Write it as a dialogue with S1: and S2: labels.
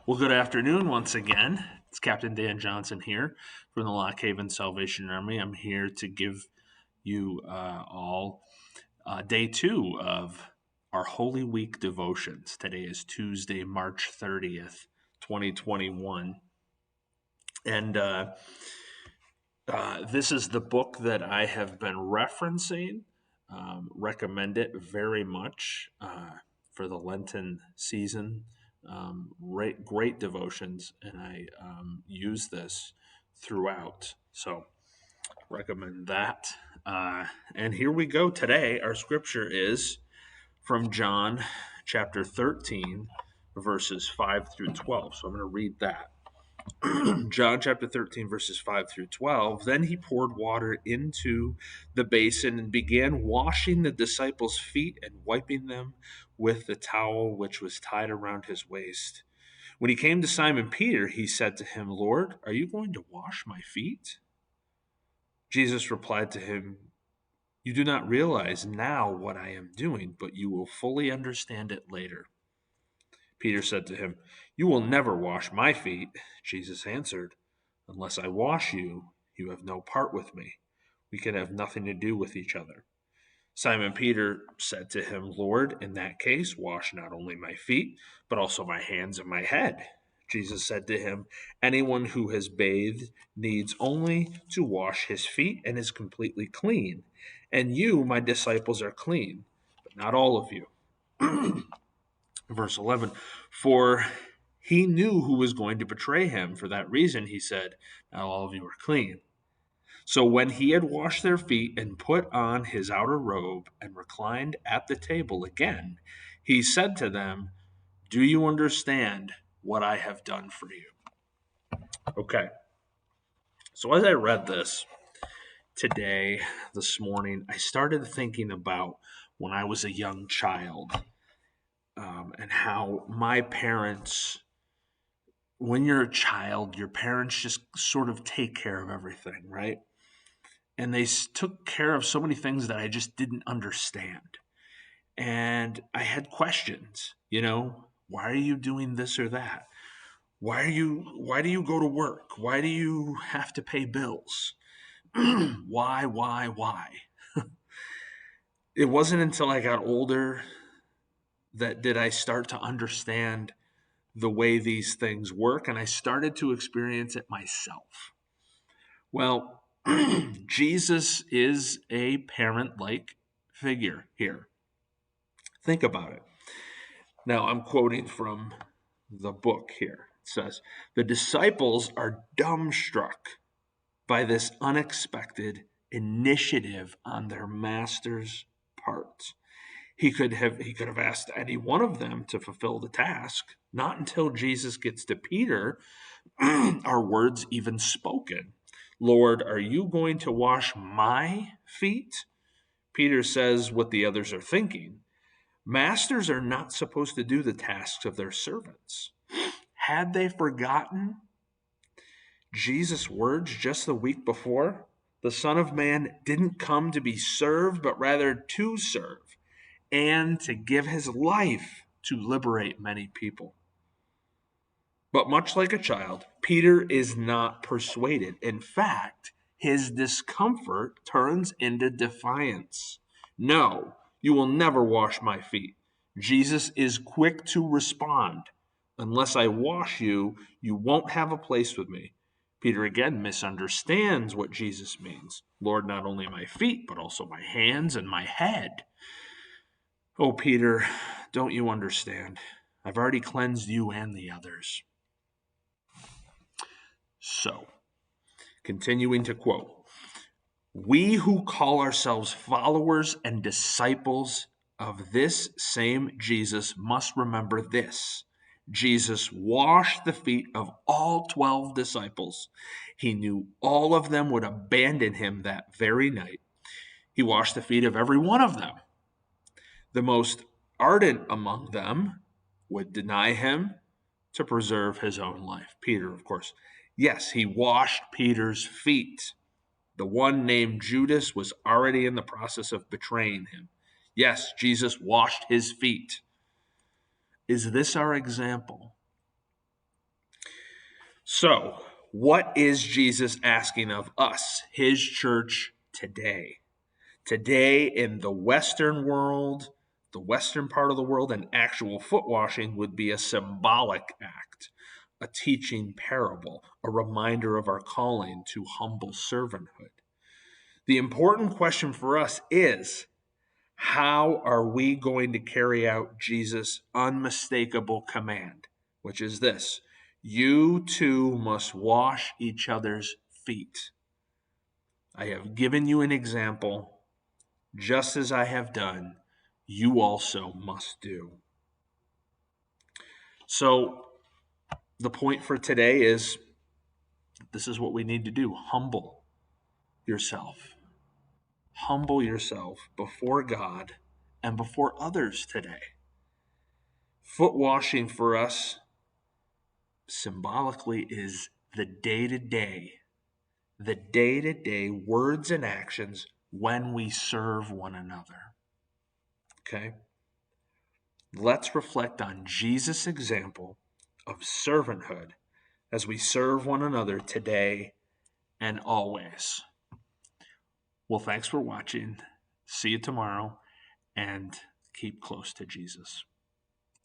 S1: Well, good afternoon once again. It's Captain Dan Johnson here from the Lock Haven Salvation Army. I'm here to give you all day two of our Holy Week devotions. Today is Tuesday, March 30th, 2021. And this is the book that I have been referencing. Recommend it very much for the Lenten season. Great devotions, and I use this throughout. So recommend that. And here we go today. Our scripture is from John chapter 13, verses 5 through 12. So I'm going to read that. John chapter 13, verses 5 through 12. Then he poured water into the basin and began washing the disciples' feet and wiping them with the towel which was tied around his waist. When he came to Simon Peter, he said to him, Lord, are you going to wash my feet? Jesus replied to him, You do not realize now what I am doing, but you will fully understand it later. Peter said to him, You will never wash my feet. Jesus answered, Unless I wash you, you have no part with me. We can have nothing to do with each other. Simon Peter said to him, Lord, in that case, wash not only my feet, but also my hands and my head. Jesus said to him, Anyone who has bathed needs only to wash his feet and is completely clean. And you, my disciples, are clean, but not all of you. Verse 11, for he knew who was going to betray him. For that reason, he said, Now all of you are clean. So when he had washed their feet and put on his outer robe and reclined at the table again, he said to them, Do you understand what I have done for you? Okay. So as I read this today, this morning, I started thinking about when I was a young child, and how my parents, when you're a child, your parents just sort of take care of everything, right? And they took care of so many things that I just didn't understand. And I had questions, why are you doing this or that? Why do you go to work? Why do you have to pay bills? Why? It wasn't until I got older that did I start to understand the way these things work, and I started to experience it myself. Well, Jesus is a parent-like figure here. Think about it. Now, I'm quoting from the book here. It says, The disciples are dumbstruck by this unexpected initiative on their master's part. He could have asked any one of them to fulfill the task. Not until Jesus gets to Peter are words even spoken. Lord, are you going to wash my feet? Peter says what the others are thinking. Masters are not supposed to do the tasks of their servants. Had they forgotten Jesus' words just the week before? The Son of Man didn't come to be served, but rather to serve and to give his life to liberate many people. But much like a child, Peter is not persuaded. In fact, his discomfort turns into defiance. No, you will never wash my feet. Jesus is quick to respond. Unless I wash you, you won't have a place with me. Peter again misunderstands what Jesus means. Lord, not only my feet, but also my hands and my head. Oh, Peter, don't you understand? I've already cleansed you and the others. So, continuing to quote, we who call ourselves followers and disciples of this same Jesus must remember this. Jesus washed the feet of all 12 disciples. He knew all of them would abandon him that very night. He washed the feet of every one of them. The most ardent among them would deny him to preserve his own life. Peter, of course. Yes, he washed Peter's feet. The one named Judas was already in the process of betraying him. Yes, Jesus washed his feet. Is this our example? So, what is Jesus asking of us, his church, today? Today, in the Western world, the Western part of the world, an actual foot washing would be a symbolic act, a teaching parable, a reminder of our calling to humble servanthood. The important question for us is, how are we going to carry out Jesus' unmistakable command, which is this: you too must wash each other's feet. I have given you an example, just as I have done, you also must do. So, the point for today is this is what we need to do: humble yourself. Humble yourself before God and before others today. Foot washing for us symbolically is the day-to-day words and actions when we serve one another. Okay? Let's reflect on Jesus' example of servanthood as we serve one another today and always. Well, thanks for watching. See you tomorrow, and keep close to Jesus.